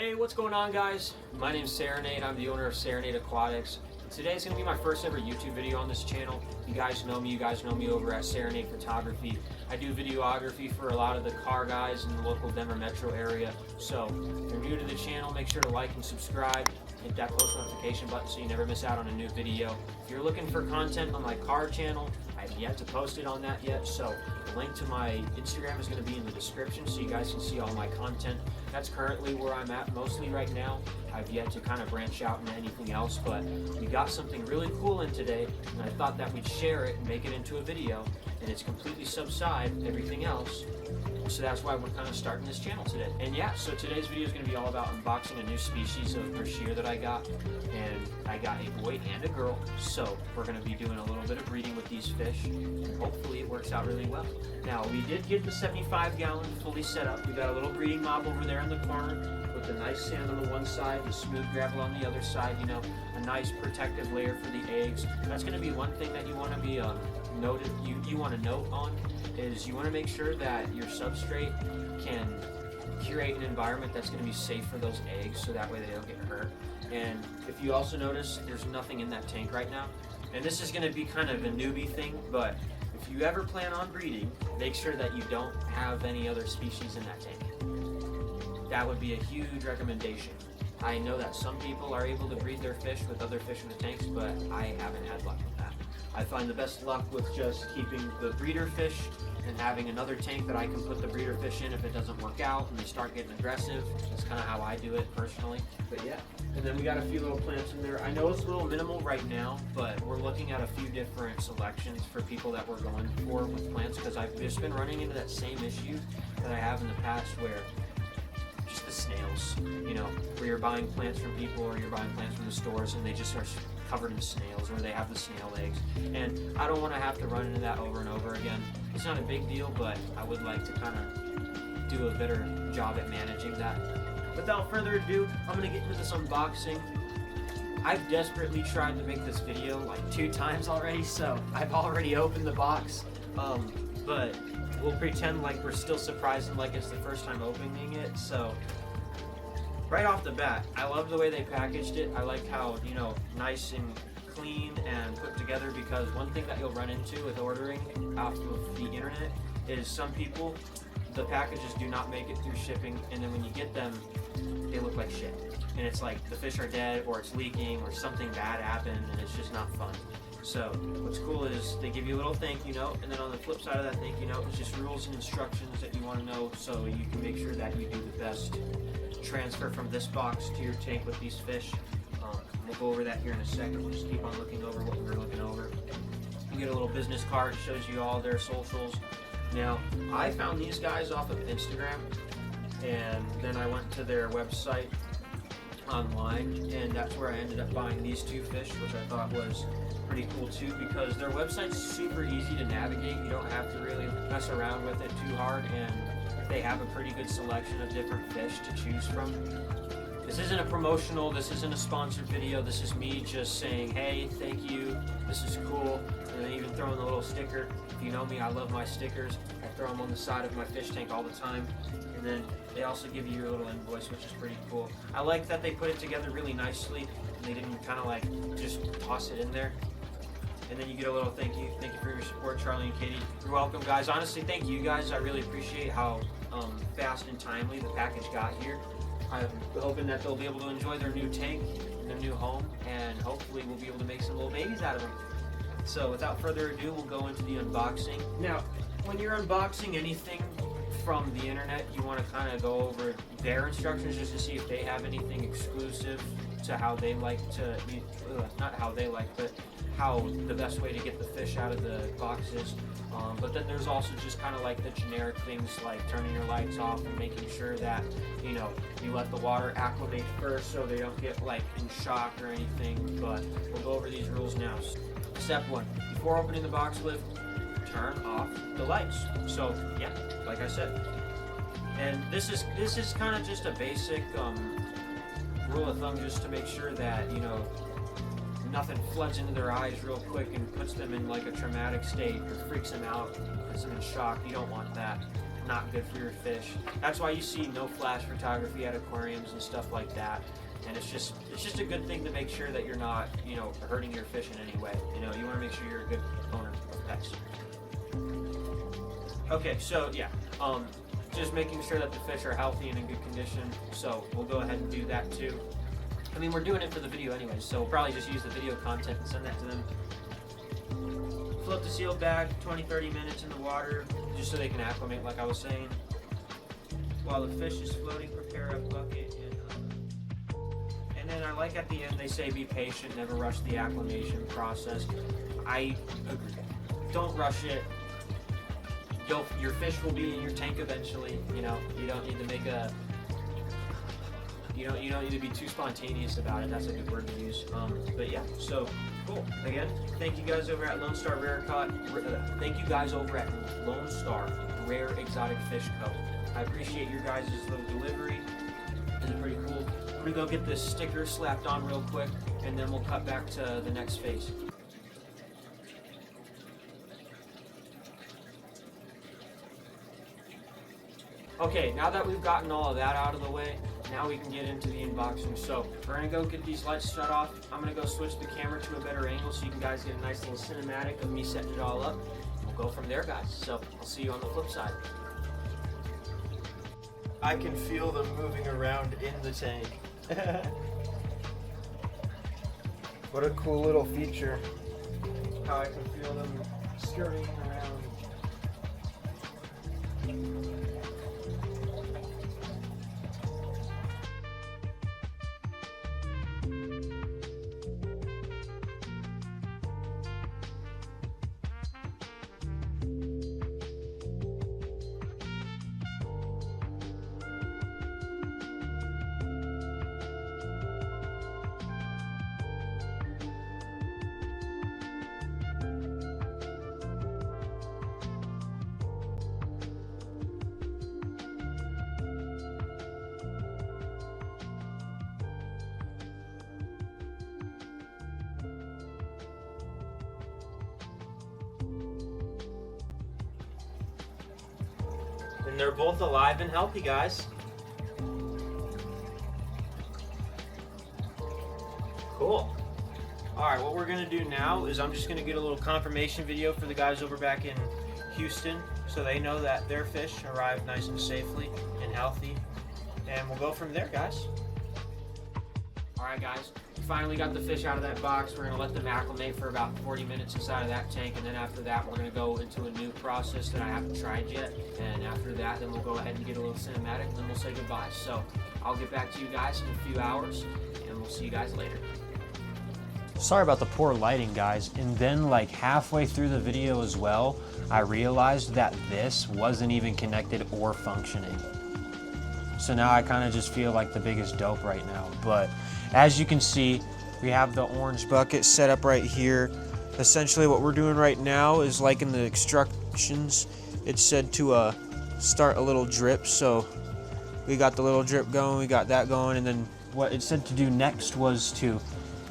Hey, what's going on, guys? My name's Serenade. I'm the owner of Serenade Aquatics. Today's going to be my first ever YouTube video on this channel. You guys know me over at Serenade Photography. I do videography for a lot of the car guys in the local Denver metro area. So if you're new to the channel, make sure to like and subscribe. Hit that post notification button so you never miss out on a new video. If you're looking for content on my car channel, I've yet to post it on that yet, so the link to my Instagram is going to be in the description so you guys can see all my content. That's currently where I'm at mostly right now. I've yet to kind of branch out into anything else, but we got something really cool in today, and I thought that we'd share it and make it into a video, and it's completely subside everything else. So that's why we're kind of starting this channel today. And yeah, so today's video is going to be all about unboxing a new species of brochure that I got. And I got a boy and a girl. So we're going to be doing a little bit of breeding with these fish. And hopefully it works out really well. Now, we did get the 75-gallon fully set up. We got a little breeding mob over there in the corner with the nice sand on the one side, the smooth gravel on the other side, you know, a nice protective layer for the eggs. That's going to be one thing that you want to be you want to note on is you want to make sure that your substrate can curate an environment that's going to be safe for those eggs so that way they don't get hurt. And if you also notice, there's nothing in that tank right now. And this is going to be kind of a newbie thing, but if you ever plan on breeding, make sure that you don't have any other species in that tank. That would be a huge recommendation. I know that some people are able to breed their fish with other fish in the tanks, but I haven't had luck with that. I find the best luck with just keeping the breeder fish and having another tank that I can put the breeder fish in if it doesn't work out and they start getting aggressive. That's kind of how I do it personally. But yeah, and then we got a few little plants in there. I know it's a little minimal right now, but we're looking at a few different selections for people that we're going for with plants, because I've just been running into that same issue that I have in the past where just the snails, you know, where you're buying plants from people or you're buying plants from the stores and they just are covered in snails or they have the snail eggs. And I don't want to have to run into that over and over again. It's not a big deal, but I would like to kind of do a better job at managing that. Without further ado, I'm going to get into this unboxing. I've desperately tried to make this video like 2 times already, so I've already opened the box. But we'll pretend like we're still surprised and like it's the first time opening it. So right off the bat, I love the way they packaged it. I like how, you know, nice and clean and put together, because one thing that you'll run into with ordering off of the internet is some people, the packages do not make it through shipping, and then when you get them, they look like shit. And it's like the fish are dead or it's leaking or something bad happened, and it's just not fun. So what's cool is they give you a little thank you note, and then on the flip side of that thank you note is just rules and instructions that you want to know so you can make sure that you do the best transfer from this box to your tank with these fish. We'll go over that here in a second. We'll just keep on looking over what we're looking over. You get a little business card, shows you all their socials. Now, I found these guys off of Instagram, and then I went to their website online, and that's where I ended up buying these 2 fish, which I thought was pretty cool too, because their website's super easy to navigate. You don't have to really mess around with it too hard, and they have a pretty good selection of different fish to choose from. This isn't a promotional, this isn't a sponsored video, this is me just saying, hey, thank you, this is cool, and then even throwing a little sticker. If you know me, I love my stickers. I throw them on the side of my fish tank all the time. And then they also give you your little invoice, which is pretty cool. I like that they put it together really nicely, and they didn't kind of like just toss it in there. And then you get a little thank you for your support, Charlie and Katie. You're welcome, guys. Honestly, thank you guys. I really appreciate how fast and timely the package got here. I'm hoping that they'll be able to enjoy their new tank, their new home, and hopefully we'll be able to make some little babies out of them. So without further ado, we'll go into the unboxing. Now, when you're unboxing anything from the internet, you want to kind of go over their instructions just to see if they have anything exclusive to how they like to, not how they like, but how the best way to get the fish out of the box is. But then there's also just kind of like the generic things like turning your lights off and making sure that, you know, you let the water acclimate first so they don't get like in shock or anything. But we'll go over these rules now. Step 1, before opening the box lid, turn off the lights. So yeah, like I said. And this is kind of just a basic rule of thumb, just to make sure that, you know, nothing floods into their eyes real quick and puts them in like a traumatic state or freaks them out, puts them in shock. You don't want that. not good for your fish. That's why you see no flash photography at aquariums and stuff like that. And it's just a good thing to make sure that you're not, you know, hurting your fish in any way. You know, you want to make sure you're a good owner of pets. Okay, so yeah, just making sure that the fish are healthy and in good condition. So we'll go ahead and do that too. I mean, we're doing it for the video anyways, so we'll probably just use the video content and send that to them. Float the sealed bag 20-30 minutes in the water, just so they can acclimate, like I was saying. While the fish is floating, prepare a bucket. And then I like at the end, they say be patient, never rush the acclimation process. I agree. Don't rush it. Your fish will be in your tank eventually. You know, you don't need to make a... You don't need to be too spontaneous about it. That's a good word to use. But yeah, so cool. Again, thank you guys over at Lone Star Thank you guys over at Lone Star Rare Exotic Fish Co. I appreciate your guys' little delivery. It's pretty cool. We're gonna go get this sticker slapped on real quick, and then we'll cut back to the next phase. Okay, now that we've gotten all of that out of the way, now we can get into the unboxing. So we're gonna go get these lights shut off. I'm gonna go switch the camera to a better angle so you guys get a nice little cinematic of me setting it all up. We'll go from there, guys. So I'll see you on the flip side. I can feel them moving around in the tank. What a cool little feature. How I can feel them scurrying around. And they're both alive and healthy, guys. Cool. Alright, what we're going to do now is I'm just going to get a little confirmation video for the guys over back in Houston so they know that their fish arrived nice and safely and healthy. And we'll go from there, guys. Alright guys, we finally got the fish out of that box. We're going to let them acclimate for about 40 minutes inside of that tank, and then after that we're going to go into a new process that I haven't tried yet. And after that, then we'll go ahead and get a little cinematic, and then we'll say goodbye. So I'll get back to you guys in a few hours, and we'll see you guys later. Sorry about the poor lighting, guys. And then like halfway through the video as well, I realized that this wasn't even connected or functioning. So now I kind of just feel like the biggest dope right now. But as you can see, we have the orange bucket set up right here. Essentially what we're doing right now is, like in the instructions, it said to start a little drip. So we got the little drip going, we got that going, and then what it said to do next was to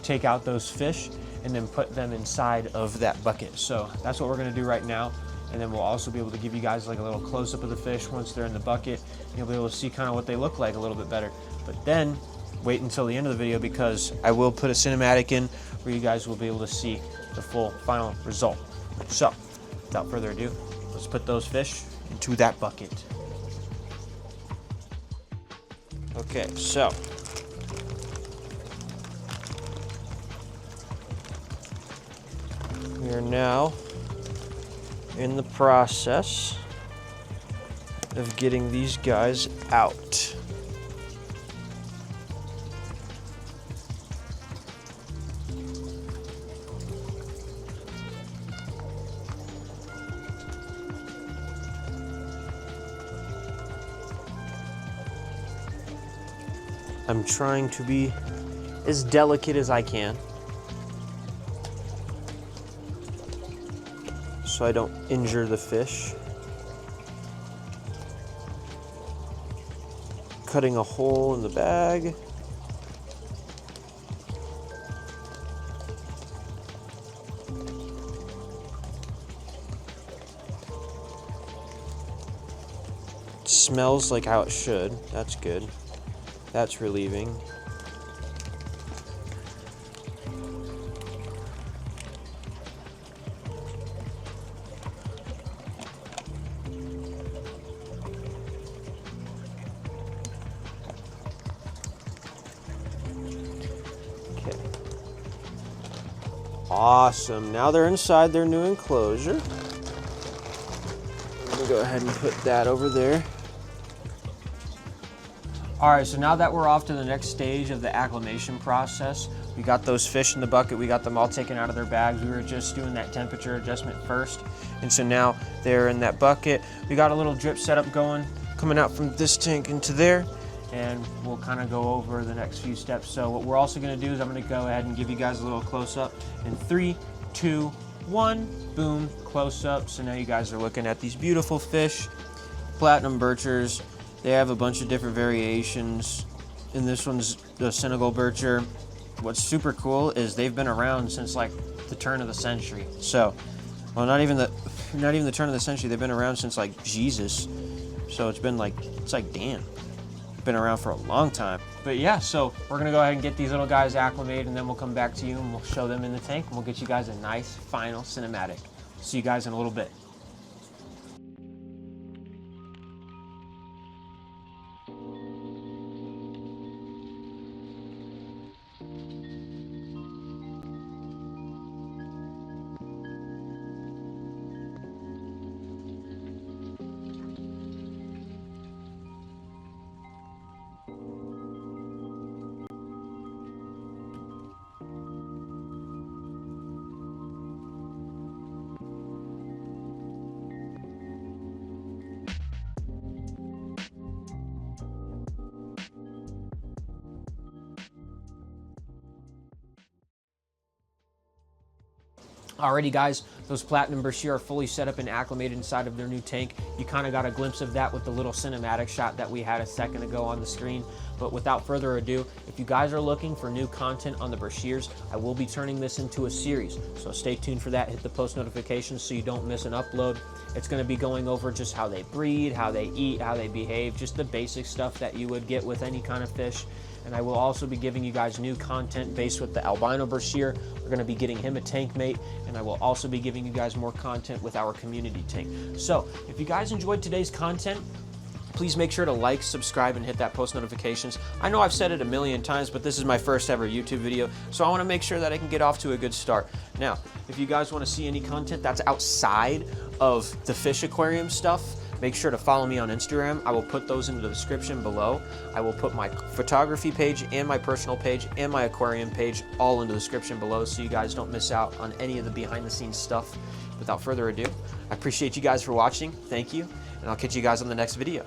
take out those fish and then put them inside of that bucket. So that's what we're gonna do right now. And then we'll also be able to give you guys like a little close-up of the fish once they're in the bucket. You'll be able to see kind of what they look like a little bit better. But then wait until the end of the video, because I will put a cinematic in where you guys will be able to see the full final result. So without further ado, let's put those fish into that bucket. Okay, so we are now in the process of getting these guys out. I'm trying to be as delicate as I can, so I don't injure the fish. Cutting a hole in the bag. smells like how it should. That's good. That's relieving. Okay. Awesome. Now they're inside their new enclosure. I'm gonna go ahead and put that over there. All right, so now that we're off to the next stage of the acclimation process, we got those fish in the bucket, we got them all taken out of their bags. We were just doing that temperature adjustment first. And so now they're in that bucket. We got a little drip setup going, coming out from this tank into there. And we'll kind of go over the next few steps. So what we're also gonna do is I'm gonna go ahead and give you guys a little close up in 3, 2, 1, boom, close up. So now you guys are looking at these beautiful fish, platinum birchers. They have a bunch of different variations. And this one's the Senegal bircher. What's super cool is they've been around since like the turn of the century. So, well, not even the turn of the century. They've been around since like Jesus. So it's like damn, been around for a long time. But yeah, so we're gonna go ahead and get these little guys acclimated, and then we'll come back to you and we'll show them in the tank, and we'll get you guys a nice final cinematic. See you guys in a little bit. Alrighty guys, those platinum braccia are fully set up and acclimated inside of their new tank. You kind of got a glimpse of that with the little cinematic shot that we had a second ago on the screen. But without further ado, if you guys are looking for new content on the brachiers, I will be turning this into a series. So stay tuned for that. Hit the post notifications so you don't miss an upload. It's going to be going over just how they breed, how they eat, how they behave, just the basic stuff that you would get with any kind of fish. And I will also be giving you guys new content based with the albino brashear. We're going to be getting him a tank mate, and I will also be giving you guys more content with our community tank. So if you guys enjoyed today's content, please make sure to like, subscribe, and hit that post notifications. I know I've said it a million times, but this is my first ever YouTube video, so I want to make sure that I can get off to a good start. Now, if you guys want to see any content that's outside of the fish aquarium stuff, make sure to follow me on Instagram. I will put those in the description below. I will put my photography page and my personal page and my aquarium page all in the description below so you guys don't miss out on any of the behind the scenes stuff. Without further ado, I appreciate you guys for watching. Thank you, and I'll catch you guys on the next video.